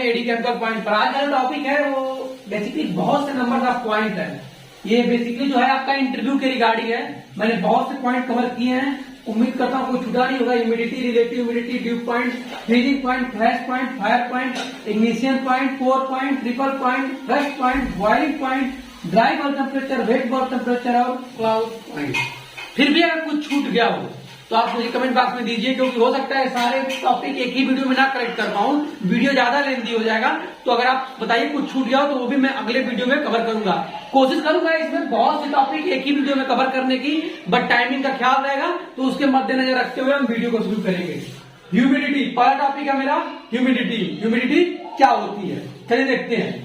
AD chemical point पर। आज का टॉपिक है वो बेसिकली बहुत से नंबर ऑफ पॉइंट है। ये बेसिकली जो है आपका इंटरव्यू के रिगार्डिंग है। मैंने बहुत से पॉइंट कवर किए हैं, उम्मीद करता हूँ कोई छूटा नहीं होगा। Humidity, relative humidity, due point, freezing point, flash point, fire point, ignition point, core point, triple point, flush point, boiling point, dry bulb temperature, wet bulb temperature और क्लाउड पॉइंट। फिर भी अगर कुछ छूट गया हो तो आप मुझे कमेंट बॉक्स में दीजिए, क्योंकि हो सकता है सारे टॉपिक एक ही वीडियो में ना करेक्ट कर पाऊं, वीडियो ज्यादा लेंथी हो जाएगा। तो अगर आप बताइए कुछ छूट गया हो तो वो भी मैं अगले वीडियो में कवर करूंगा। कोशिश करूंगा इसमें बहुत से टॉपिक एक ही वीडियो में कवर करने की, बट टाइमिंग का ख्याल रहेगा, तो उसके मद्देनजर रखते हुए हम वीडियो को शुरू करेंगे। ह्यूमिडिटी पहला टॉपिक है मेरा। ह्यूमिडिटी, ह्यूमिडिटी क्या होती है चलिए देखते हैं।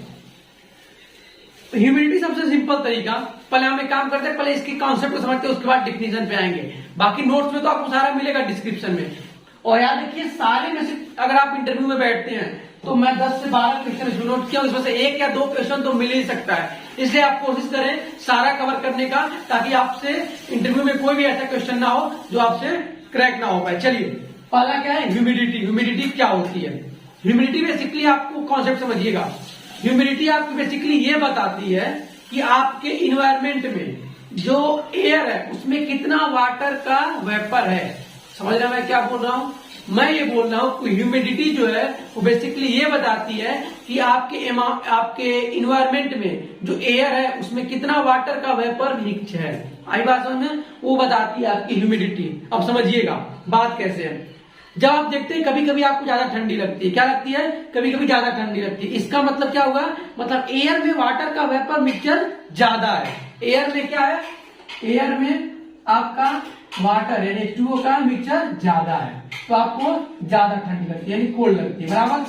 ह्यूमिडिटी सबसे सिंपल तरीका, पहले हम एक काम करते हैं, पहले इसकी कॉन्सेप्ट को समझते हैं, उसके बाद डिफिनेशन पे आएंगे। बाकी नोट्स में तो आपको सारा मिलेगा डिस्क्रिप्शन में। और याद रखिए सारे में से अगर आप इंटरव्यू में बैठते हैं तो मैं 10 से 12 क्वेश्चन नोट किया, उसमें से 1 या 2 क्वेश्चन तो मिल ही सकता है। इसलिए आप कोशिश करें सारा कवर करने का, ताकि आपसे इंटरव्यू में कोई भी ऐसा क्वेश्चन ना हो जो आपसे क्रैक ना हो पाए। चलिए पहला क्या है, ह्यूमिडिटी। ह्यूमिडिटी क्या होती है? ह्यूमिडिटी बेसिकली आपको कॉन्सेप्ट समझिएगा। ह्यूमिडिटी आपको बेसिकली ये बताती है कि आपके इन्वायरमेंट में जो एयर है उसमें कितना वाटर का वेपर है। समझ रहे हैं मैं क्या बोल रहा हूं? मैं ये बोल रहा हूं कि ह्यूमिडिटी जो है वो बेसिकली ये बताती है कि आपके इन्वायरमेंट में जो एयर है उसमें कितना वाटर का वेपर मिक्स है। आई बात समझ में? वो बताती है आपकी ह्यूमिडिटी। अब समझिएगा बात कैसे है। जब आप देखते हैं कभी कभी आपको ज्यादा ठंडी लगती है, क्या लगती है? कभी कभी ज्यादा ठंडी लगती है। इसका मतलब क्या होगा? मतलब एयर में वाटर का वेपर मिक्सचर ज्यादा है। एयर में क्या है? एयर में आपका वाटर यानी H2O का मिक्सचर ज्यादा है, तो आपको ज्यादा ठंडी लगती है यानी कोल्ड लगती है। बराबर।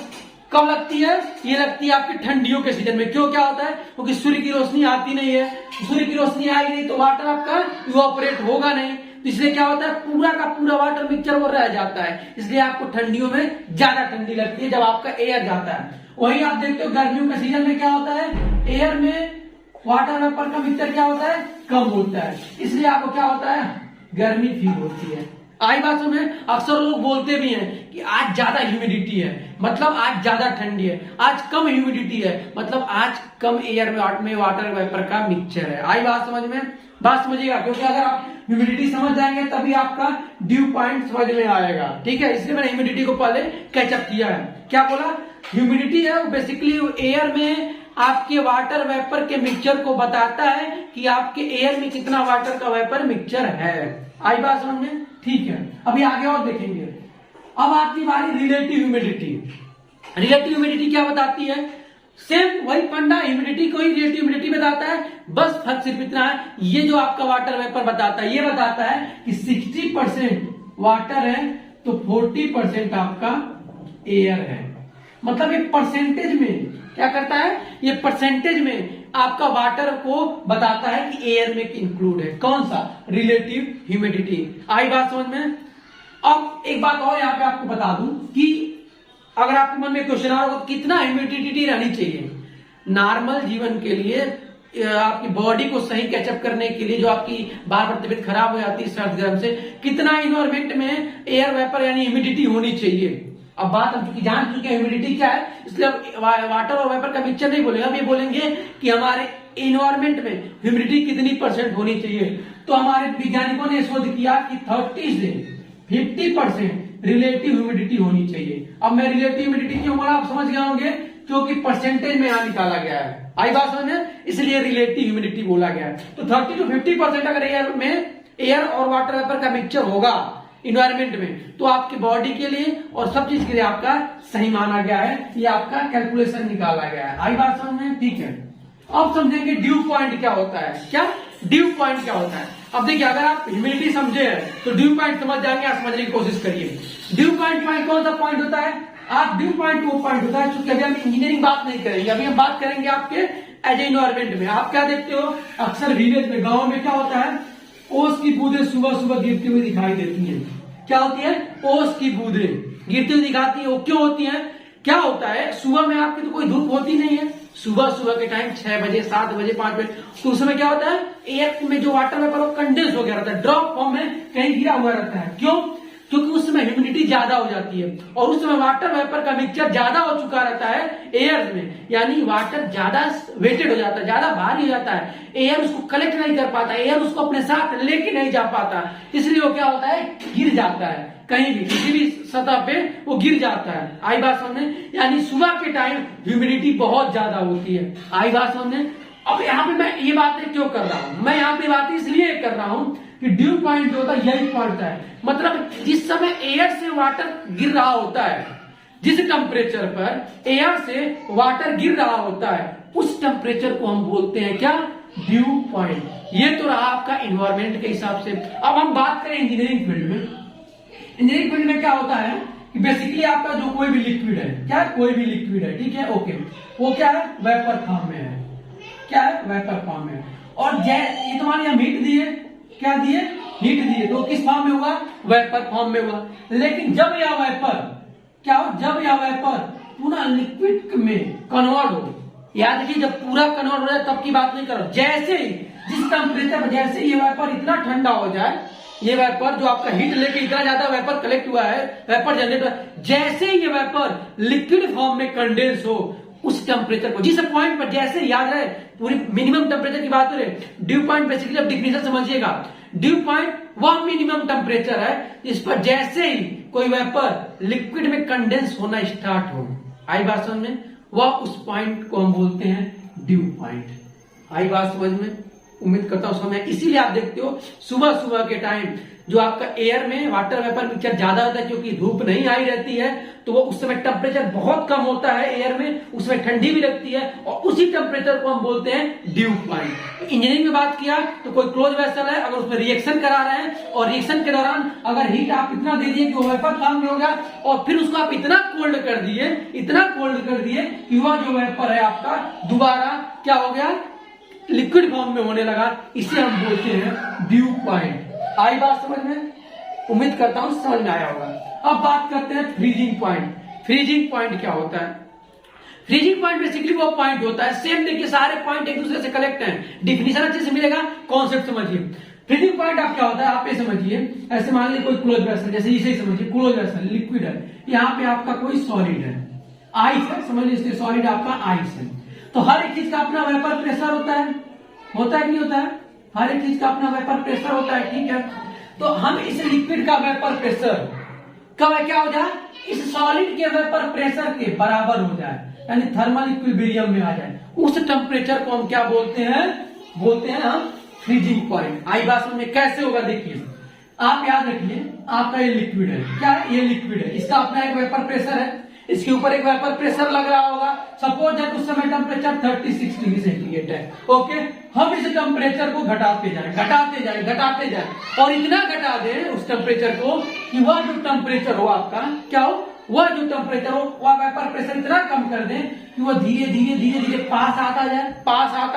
कब लगती है? ये लगती है आपके ठंडियों के सीजन में। क्यों, क्या होता है? क्योंकि सूर्य की रोशनी आती नहीं है। सूर्य की रोशनी आएगी नहीं तो वाटर आपका इवापोरेट होगा नहीं, तो इसलिए क्या होता है, पूरा का पूरा वाटर मिक्सचर वो रह जाता है। इसलिए आपको ठंडियों में ज्यादा ठंडी लगती है जब आपका एयर जाता है। वही आप देखते हो गर्मियों के सीजन में क्या होता है, एयर में वाटर वेपर का मिक्सचर क्या होता है, कम होता है। इसलिए आपको क्या होता है, गर्मी फील होती है। आई बात में अक्सर लोग बोलते भी हैं कि आज ज्यादा ह्यूमिडिटी है, मतलब आज ज्यादा ठंडी है। आज कम ह्यूमिडिटी है, मतलब आज कम एयर में वाटर वेपर का मिक्सचर है। आई बात समझ में? बात समझिएगा, क्योंकि अगर आप ह्यूमिडिटी समझ जाएंगे तभी आपका ड्यू पॉइंट समझ में आएगा। ठीक है, इसलिए मैंने ह्यूमिडिटी को पहले कैचअप किया है। क्या बोला? ह्यूमिडिटी है वो बेसिकली एयर में आपके वाटर वेपर के मिक्सचर को बताता है कि आपके एयर में कितना वाटर का वेपर मिक्सचर है। आई बात समझ में? ठीक है, अभी आगे और देखेंगे। अब आती बारी रिलेटिव ह्यूमिडिटी। रिलेटिव ह्यूमिडिटी क्या बताती है? सेम वही पंडा, ह्यूमिडिटी को ही रिलेटिव ह्यूमिडिटी बताता है। बस फर्क सिर्फ इतना है, ये जो आपका वाटर वेपर बताता है, ये बताता है कि 60% वाटर है तो 40% आपका एयर है। मतलब ये परसेंटेज में क्या करता है, ये परसेंटेज में आपका वाटर को बताता है कि एयर में इंक्लूड है। कौन सा? Relative humidity. आई बात समझ में? अब एक बात और यहाँ पे आपको बता दूं कि अगर आपके मन में क्वेश्चन आ रहा हो कितना ह्यूमिडिटी रहनी चाहिए नॉर्मल जीवन के लिए, आपकी बॉडी को सही कैचअप करने के लिए, जो आपकी बार बार तबीयत खराब हो जाती है सर्द गर्म से, कितना इन्वायरमेंट में एयर वेपर यानी ह्यूमिडिटी होनी चाहिए। अब बात हम चूंकि जान चुके हैं ह्यूमिडिटी क्या है, इसलिए अब वाटर और वेपर का मिक्सचर नहीं बोलेंगे, हम ये बोलेंगे कि हमारे इन्वायरमेंट में ह्यूमिडिटी कितनी % होनी चाहिए। तो हमारे वैज्ञानिकों ने शोध किया कि 30 से 50% रिलेटिव ह्यूमिडिटी होनी चाहिए। अब मैं रिलेटिव ह्यूमिडिटी क्यों बोला आप समझ गए होंगे, क्योंकि परसेंटेज में यहां निकाला गया है। आई बात समझ में? इसलिए रिलेटिव ह्यूमिडिटी बोला गया है। तो 30 to 50% अगर एयर में एयर और वाटर वेपर का मिक्सचर होगा इन्वायरमेंट में, तो आपकी बॉडी के लिए और सब चीज के लिए आपका सही माना गया है। ये आपका कैलकुलेशन निकाला गया है। आई बात समझ में? ठीक है, अब समझेंगे ड्यू पॉइंट क्या होता है। क्या ड्यू पॉइंट क्या होता है? अब देखिए, अगर आप ह्यूमिडिटी समझे हैं तो ड्यू पॉइंट समझ जाएंगे। आप समझने की कोशिश करिए। ड्यू पॉइंट कौन सा पॉइंट होता है? आप ड्यू पॉइंट वो पॉइंट होता है, चूंकि अभी हम इंजीनियरिंग बात नहीं करेंगे, अभी हम बात करेंगे आपके एज ए इन्वायरमेंट में। आप क्या देखते हो, अक्सर विलेज में, गाँव में क्या होता है, ओस की बूंदें सुबह सुबह गिरती हुई दिखाई देती है। क्या होती है? ओस की बूंदें गिरती हुई दिखाती है। वो क्यों होती है? क्या होता है, सुबह में आपकी तो कोई धूप होती नहीं है, सुबह सुबह के टाइम 6 बजे 7 बजे 5 बजे, तो उस समय क्या होता है, एयर में जो वाटर वेपर वो कंडेंस हो गया रहता है, ड्रॉप फॉर्म में कहीं गिरा हुआ रहता है। क्यों? क्योंकि उस समय ह्यूमिडिटी ज्यादा हो जाती है और उस समय वाटर वेपर का मिक्सचर ज्यादा हो चुका रहता है एयर में, यानी वाटर ज्यादा वेटेड हो जाता है, ज्यादा भारी हो जाता है, एयर उसको कलेक्ट नहीं कर पाता, एयर उसको अपने साथ लेके नहीं जा पाता, इसलिए वो क्या होता है, गिर जाता है, कहीं भी किसी भी सतह पे वो गिर जाता है। आई बात समझ में? यानी सुबह के टाइम ह्यूमिडिटी बहुत ज्यादा होती है। आई बात समझ में? अब यहाँ पे मैं ये बातें क्यों कर रहा हूं, मैं यहाँ पे बातें इसलिए कर रहा हूं कि ड्यू पॉइंट जो होता है यही पॉइंट है, मतलब जिस समय एयर से वाटर गिर रहा होता है, जिस टेम्परेचर पर एयर से वाटर गिर रहा होता है, उस टेम्परेचर को हम बोलते हैं क्या, ड्यू पॉइंट। ये तो रहा आपका इन्वायरमेंट के हिसाब से। अब हम बात करें इंजीनियरिंग फील्ड में। इंजीनियरिंग फील्ड में क्या होता है कि बेसिकली आपका जो कोई भी लिक्विड है, क्या है, कोई भी लिक्विड है, ठीक है, ओके, वो क्या है, वेपर फॉर्म में है, क्या है, वेपर फॉर्म में। और ये तुम्हारे यहाँ हीट दिए, क्या दिए, हीट दिए, तो किस फॉर्म में हुआ, वेपर फॉर्म में हुआ। लेकिन जब यह वेपर क्या हो, जब यह वेपर पूरा लिक्विड में कन्वर्ट हो, याद रखिए जब पूरा कन्वर्ट हो जाए तब की बात नहीं करो, जैसे ही जिस टेम्परेचर पर जैसे ये वेपर इतना ठंडा हो जाए, ये वेपर जो आपका हीट लेके इतना ज्यादा वेपर कलेक्ट हुआ है, वेपर जनरेट हुआ है, जैसे ही ये वेपर लिक्विड फॉर्म में कंडेंस हो, उस टेम्परेचर को, जिस पॉइंट पर, जैसे याद रहे पूरी मिनिमम टेम्परेचर की बात करें, ड्यू पॉइंट बेसिकली अब डिफिनेशन समझिएगा, ड्यू पॉइंट वह मिनिमम टेम्परेचर है जिस पर जैसे ही कोई वेपर लिक्विड में कंडेंस होना स्टार्ट हो, आई बात समझ में, वह उस पॉइंट को हम बोलते हैं ड्यू पॉइंट। आई बात समझ में? उम्मीद करता हूं समय, इसीलिए आप देखते हो सुबह सुबह के टाइम जो आपका एयर में वाटर वेपर मिक्सचर ज्यादा होता है, क्योंकि धूप नहीं आई रहती है, तो वो उस समय टेम्परेचर बहुत कम होता है एयर में, उसमें ठंडी भी लगती है, और उसी टेम्परेचर को हम बोलते हैं ड्यू पॉइंट। इंजीनियरिंग में बात किया तो कोई क्लोज वेसल है, अगर उसमें रिएक्शन करा रहे हैं और रिएक्शन के दौरान अगर हीट आप इतना दे दिए कि वो वेपर फॉर्म में हो गया, और फिर उसको आप इतना कोल्ड कर दिए, इतना कोल्ड कर दिए कि वह जो वेपर है आपका दोबारा क्या हो गया, लिक्विड फॉर्म में होने लगा, इसे हम बोलते हैं ड्यू पॉइंट। आई बात समझ में? उम्मीद करता हूं समझ में आया होगा। अब बात करते हैं फ्रीजिंग पॉइंट। फ्रीजिंग पॉइंट क्या होता है? फ्रीजिंग पॉइंट बेसिकली वो पॉइंट होता है, सेम देखिए सारे पॉइंट एक दूसरे से कलेक्ट हैं, डिफिनेशन अच्छे से मिलेगा, कॉन्सेप्ट समझिए। फ्रीजिंग पॉइंट आप क्या होता है, आप ये समझिए, ऐसे मान लीजिए कोई क्लोज वेसल, जैसे इसे ही समझिए, क्लोज वेसल लिक्विड है, यहाँ पे आपका कोई सॉलिड है, आइस है, समझ लीजिए सॉलिड आपका आइस है, तो हर एक चीज का अपना वेपर प्रेशर होता है कि नहीं होता है? हर एक चीज का अपना वेपर प्रेशर होता है, ठीक है। तो हम इस लिक्विड का वेपर प्रेशर कब क्या हो जाए, इस सॉलिड के वेपर प्रेशर के बराबर हो जाए, यानी थर्मल इक्विलिब्रियम में आ जाए, उस टेम्परेचर को हम क्या बोलते हैं, बोलते हैं हम फ्रीजिंग पॉइंट। आई बात समझ में? कैसे होगा देखिए, आप याद रखिए, आपका ये लिक्विड है, क्या है, ये लिक्विड है, इसका अपना एक वेपर प्रेशर है, इसके ऊपर एक वेपर प्रेशर लग रहा होगा, सपोज दैट उस समय टेम्परेचर 36 डिग्री सेंटीग्रेड है, ओके। हम इस टेम्परेचर को घटाते जाए और इतना घटा दें उस टेम्परेचर को कि वह जो टेम्परेचर हो आपका क्या हो, वह जो टेम्परेचर हो वह वेपर प्रेशर इतना कम कर दें कि वह धीरे धीरे पास आता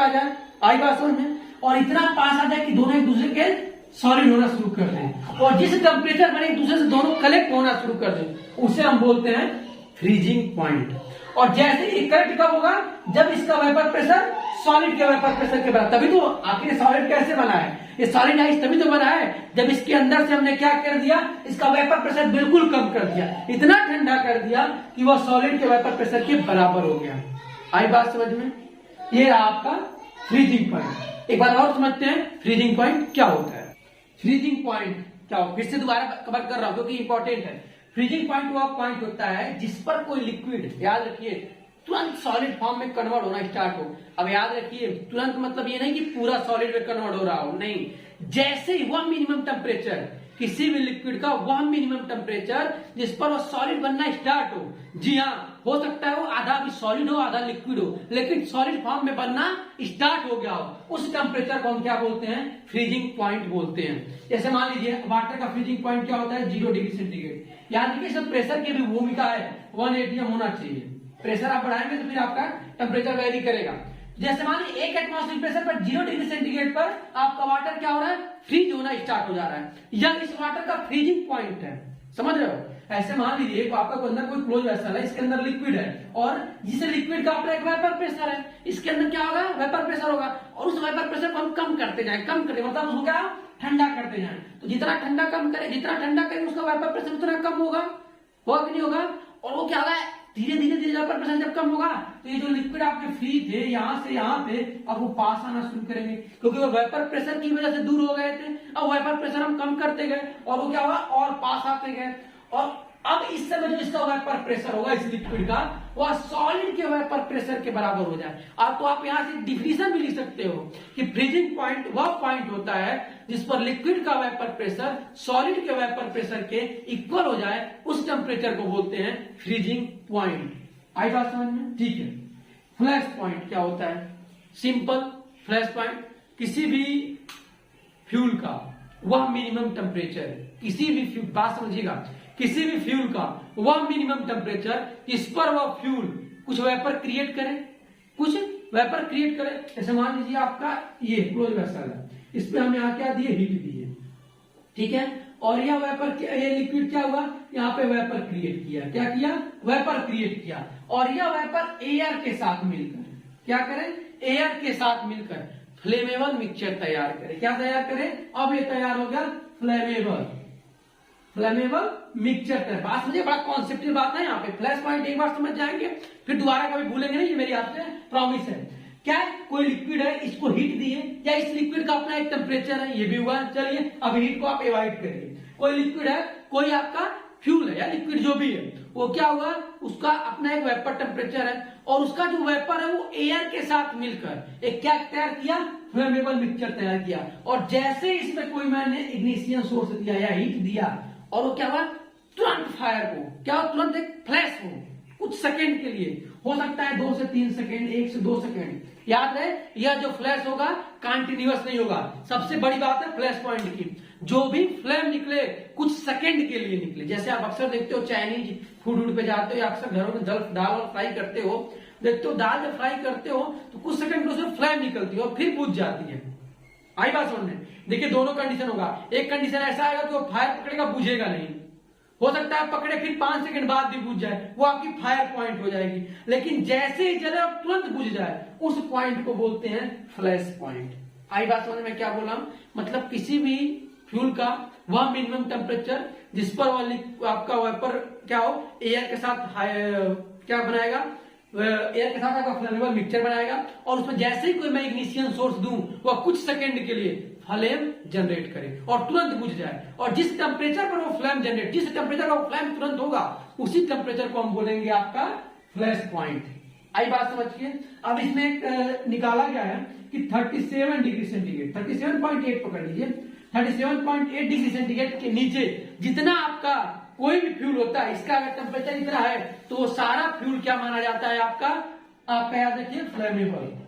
जाए, आई बात समझ में, और इतना पास आ जाए कि दोनों एक दूसरे के सॉलिड होना शुरू कर दें, और जिस टेम्परेचर पर एक दूसरे से दोनों कलेक्ट होना शुरू कर दें, उसे हम बोलते हैं फ्रीजिंग पॉइंट। और जैसे ही करेक्ट कब होगा, जब इसका वेपर प्रेशर सॉलिड के वेपर प्रेशर के बराबर, तभी तो आखिर सॉलिड कैसे बना है, ये सॉलिड आइस तभी तो बना है जब इसके अंदर से हमने क्या कर दिया, इसका वेपर प्रेशर बिल्कुल कम कर दिया, इतना ठंडा कर दिया कि वह सॉलिड के वेपर प्रेशर के बराबर हो गया। आई बात समझ में? ये रहा आपका फ्रीजिंग पॉइंट। एक बार और समझते हैं फ्रीजिंग पॉइंट क्या होता है। फ्रीजिंग पॉइंट क्या हो, फिर से दोबारा कवर कर रहा हूं क्योंकि इंपॉर्टेंट है। फ्रीजिंग पॉइंट वह पॉइंट होता है जिस पर कोई लिक्विड, याद रखिए, तुरंत सॉलिड फॉर्म में कन्वर्ट होना स्टार्ट हो। अब याद रखिए, तुरंत मतलब ये नहीं कि पूरा सॉलिड में कन्वर्ट हो रहा हो, नहीं, जैसे ही वह मिनिमम टेम्परेचर किसी भी लिक्विड का, वह मिनिमम टेम्परेचर जिस पर वो सॉलिड बनना स्टार्ट हो, जी हाँ, हो सकता है वो आधा भी सॉलिड हो आधा लिक्विड हो, लेकिन सॉलिड फॉर्म में बनना स्टार्ट हो गया हो, उस टेम्परेचर को हम क्या बोलते हैं, फ्रीजिंग पॉइंट बोलते हैं। जैसे मान लीजिए वाटर का फ्रीजिंग पॉइंट क्या होता है, 0 डिग्री सेंटीग्रेड। याद रखिए इसमें प्रेशर की भी भूमिका है, 1 atm होना चाहिए, प्रेशर आप बढ़ाएंगे तो फिर आपका टेम्परेचर वेरी करेगा। जैसे मान लीजिए 1 एटमॉस्फेरिक प्रेशर पर 0 डिग्री सेंटीग्रेड पर आपका वाटर क्या हो रहा है, फ्रीज होना स्टार्ट हो जा रहा है, यह इस वाटर का फ्रीजिंग पॉइंट है, समझ रहे हो। ऐसे मान लीजिए आपका अंदर कोई क्लोज वेसल है, इसके अंदर लिक्विड है और जिस लिक्विड का अपना एक वेपर प्रेशर है, इसके अंदर क्या होगा, वेपर प्रेशर होगा, और उस वेपर प्रेशर को हम कम करते जाए, मतलब उसको क्या ठंडा करते जाए। तो जितना ठंडा करे उसका वेपर प्रेशर उतना कम होगा कि नहीं होगा। और वो क्या होगा, धीरे धीरे वेपर प्रेशर जब कम होगा तो ये जो लिक्विड आपके फ्री थे यहां से यहां पे, अब वो पास आना शुरू करेंगे, क्योंकि वो वेपर प्रेशर की वजह से दूर हो गए थे। अब वेपर प्रेशर हम कम करते गए और वो क्या हुआ, और पास आते गए। और अब इस समय जो इसका वेपर प्रेशर होगा इस लिक्विड का, वह सॉलिड के वेपर प्रेशर के बराबर हो जाए। और तो आप यहां से डिफिनेशन भी लिख सकते हो कि फ्रीजिंग पॉइंट वह पॉइंट होता है जिस पर लिक्विड का वेपर प्रेशर सॉलिड के वेपर प्रेशर के इक्वल हो जाए, उस टेम्परेचर को बोलते हैं फ्रीजिंग पॉइंट। आई बात समझ में? ठीक है। फ्लैश पॉइंट क्या होता है? सिंपल, फ्लैश पॉइंट किसी भी फ्यूल का वह मिनिमम टेम्परेचर, किसी भी फ्यूल, बात समझिएगा, किसी भी फ्यूल का वह मिनिमम टेम्परेचर इस पर वह फ्यूल कुछ वेपर क्रिएट करे, जैसे मान लीजिए आपका ये क्लोज वेसल है, इस पे हम यहाँ क्या दिए, हीट दिए, ठीक है। और यह वेपर, ये लिक्विड क्या हुआ, यहाँ पे वेपर क्रिएट किया, क्या किया, वेपर क्रिएट किया। और यह वेपर एयर के साथ मिलकर क्या करे, एयर के साथ मिलकर फ्लेमेबल मिक्सचर तैयार करे। क्या तैयार करे, अब ये तैयार हो गया फ्लेमेबल मिक्सचर। बात समझिए, बड़ा कॉन्सेप्चुअल बात है यहाँ पे। फ्लैश पॉइंट एक बार समझ जाएंगे, फिर दोबारा कभी भूलेंगे नहीं, ये मेरी आपसे प्रॉमिस है। क्या है, कोई लिक्विड है, इसको हीट दिए, या इस लिक्विड का अपना एक टेम्परेचर है, ये भी हुआ। चलिए अब हीट को आप एवॉइड करिए। कोई लिक्विड है, कोई आपका फ्यूल है या लिक्विड जो भी है, वो क्या हुआ, उसका अपना एक वेपर टेम्परेचर है, और उसका जो वेपर है वो एयर के साथ मिलकर एक क्या तैयार किया, फ्लेमेबल मिक्सचर तैयार किया। और जैसे इसमें कोई मैंने इग्निशन सोर्स दिया या हीट दिया, और वो क्या हुआ, तुरंत फायर को क्या हो, तुरंत एक फ्लैश हो, कुछ सेकंड के लिए, हो सकता है 2 से 3 सेकंड, 1 से 2 सेकंड। याद रहे, यह जो फ्लैश होगा कंटिन्यूअस नहीं होगा। सबसे बड़ी बात है फ्लैश पॉइंट की, जो भी फ्लेम निकले कुछ सेकंड के लिए निकले। जैसे आप अक्सर देखते हो चाइनीज फूड पे जाते हो या अक्सर घरों में दाल फ्राई करते हो, देखते हो दाल जब फ्राई करते हो तो कुछ सेकंड में उसमें फ्लेम निकलती है और फिर बुझ जाती है। आई बात समझ में? देखिए दोनों कंडीशन होगा। एक कंडीशन ऐसा आएगा कि वो फायर पकड़ेगा, बुझेगा नहीं, हो सकता है पकड़े फिर 5 सेकंड बाद भी बुझ जाए, वो आपकी फायर पॉइंट हो जाएगी। लेकिन जैसे ही जले और तुरंत बुझ जाए, उस पॉइंट को बोलते हैं फ्लैश पॉइंट। आई बात समझ में? क्या बोला, मतलब किसी भी फ्यूल का वह मिनिमम टेम्परेचर जिस पर वह आपका वेपर क्या हो, एयर के साथ क्या बनाएगा, एयर के साथ आपका फ्लेमेबल मिक्सचर बनाएगा, और उसमें जैसे ही कोई मैं इग्निशन सोर्स दूं, वह कुछ सेकंड के लिए फ्लेम जनरेट करे और तुरंत बुझ जाए। और जिस टेम्परेचर पर वो फ्लेम जनरेट, जिस टेम्परेचर पर वो फ्लेम तुरंत होगा, उसी टेम्परेचर को हम बोलेंगे आपका फ्लैश पॉइंट। आई बात समझिए। अब इसमें एक निकाला गया है कि 37 डिग्री सेंटीग्रेड, 37.8 पकड़ लीजिए, 37.8 डिग्री सेंटीग्रेड के नीचे जितना आपका कोई भी फ्यूल होता है, इसका अगर टेम्परेचर इतना है तो वो सारा फ्यूल क्या माना जाता है, आपका याद रखिए फ्लेमेबल।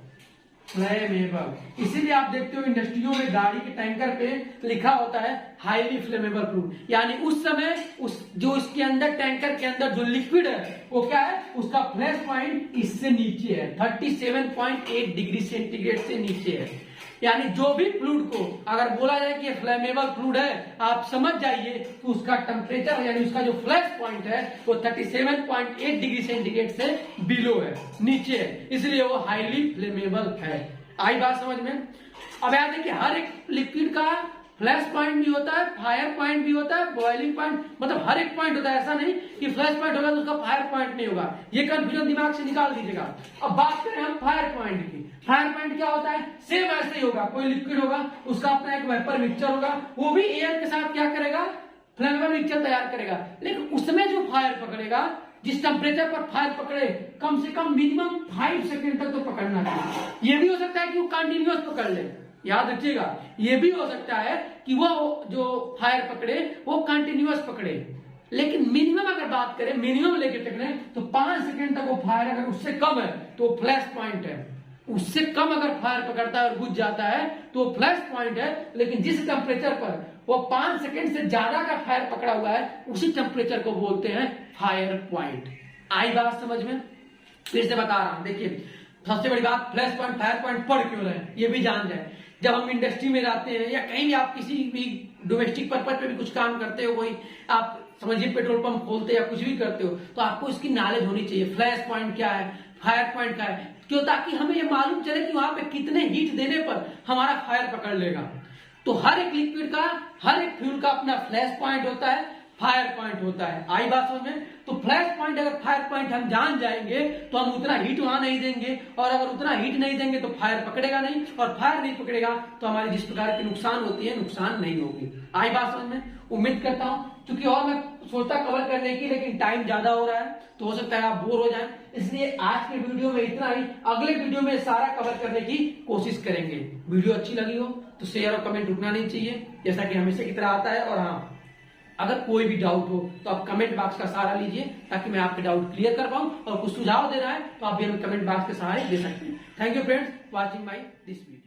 इसीलिए आप देखते हो इंडस्ट्रियों में गाड़ी के टैंकर पे लिखा होता है हाईली फ्लेमेबल फ्यूल, यानी उस समय जो इसके अंदर टैंकर के अंदर जो लिक्विड है वो क्या है, उसका फ्लैश पॉइंट इससे नीचे है, 37.8 डिग्री सेंटीग्रेड से नीचे है। यानी जो भी फ्लूइड को अगर बोला जाए कि ये फ्लेमेबल फ्लूइड है, आप समझ जाइए कि उसका टेम्परेचर यानी उसका जो फ्लैश पॉइंट है वो 37.8 डिग्री सेंटीग्रेड से बिलो है, नीचे है, इसलिए वो हाईली फ्लेमेबल है। आई बात समझ में? अब याद है कि हर एक लिक्विड का फ्लैश पॉइंट भी होता है, फायर पॉइंट भी होता है, बॉइलिंग पॉइंट, मतलब हर एक पॉइंट होता है। ऐसा नहीं कि फ्लैश पॉइंट होगा तो उसका फायर पॉइंट नहीं होगा, ये कंफ्यूजन दिमाग से निकाल दीजिएगा। अब बात करें हम फायर पॉइंट की। फायर पॉइंट क्या होता है, सेम ऐसे ही होगा, कोई लिक्विड होगा, उसका अपना एक वेपर मिक्सचर होगा, वो भी एयर के साथ क्या करेगा, फ्लेमेबल मिक्सचर तैयार करेगा। लेकिन उसमें जो फायर पकड़ेगा, जिस टेम्परेचर पर फायर पकड़े, कम से कम मिनिमम 5 सेकंड तक तो पकड़ना चाहिए। ये भी हो सकता है कि वो कंटिन्यूअस पकड़ ले, याद रखिएगा, ये भी हो सकता है कि वो जो फायर पकड़े वो कंटिन्यूअस पकड़े, लेकिन मिनिमम अगर बात करें, मिनिमम लेके पकड़े तो 5 सेकंड तक वो फायर, अगर उससे कम है तो फ्लैश पॉइंट है, उससे कम अगर फायर पकड़ता है और बुझ जाता है तो फ्लैश पॉइंट है। लेकिन जिस टेम्परेचर पर वो 5 सेकंड से ज्यादा का फायर पकड़ा हुआ है, उसी टेम्परेचर को बोलते हैं फायर पॉइंट। आई बात समझ में? फिर से बता रहा हूं, देखिए सबसे बड़ी बात, फ्लैश पॉइंट फायर पॉइंट पढ़ क्यों रहे हैं ये भी जान जाए। जब हम इंडस्ट्री में जाते हैं या कहीं भी आप किसी भी डोमेस्टिक पर्पज पे भी कुछ काम करते हो, कोई आप समझिए पेट्रोल पंप खोलते हो या कुछ भी करते हो, तो आपको इसकी नॉलेज होनी चाहिए। फ्लैश पॉइंट क्या है, फायर पॉइंट क्या है, क्यों? ताकि हमें ये मालूम चले कि वहां पे कितने हीट देने पर हमारा फायर पकड़ लेगा। तो हर एक लिक्विड का, हर एक फ्यूल का अपना फ्लैश पॉइंट होता है, फायर पॉइंट होता है। आई बात समझ में? तो फ्लैश पॉइंट, अगर फायर पॉइंट हम जान जाएंगे तो हम उतना हीट वहां नहीं देंगे, और अगर उतना हीट नहीं देंगे तो फायर पकड़ेगा नहीं, और फायर नहीं पकड़ेगा तो हमारी जिस प्रकार की नुकसान होती है, नुकसान नहीं होगी। आई बात समझ में? उम्मीद करता हूं, क्योंकि और मैं सोचता कवर करने की, लेकिन टाइम ज्यादा हो रहा है तो हो सकता है आप बोर हो जाएं, इसलिए आज के वीडियो में इतना ही। अगले वीडियो में सारा कवर करने की कोशिश करेंगे। वीडियो अच्छी लगी हो तो शेयर और कमेंट रुकना नहीं चाहिए, जैसा कि हमेशा की तरह आता है। और हाँ, अगर कोई भी डाउट हो तो आप कमेंट बॉक्स का सहारा लीजिए, ताकि मैं आपके डाउट क्लियर कर पाऊं, और कुछ सुझाव देना है तो आप भी हमें कमेंट बॉक्स के सहारे दे सकते हैं। Thank you friends watching my this video.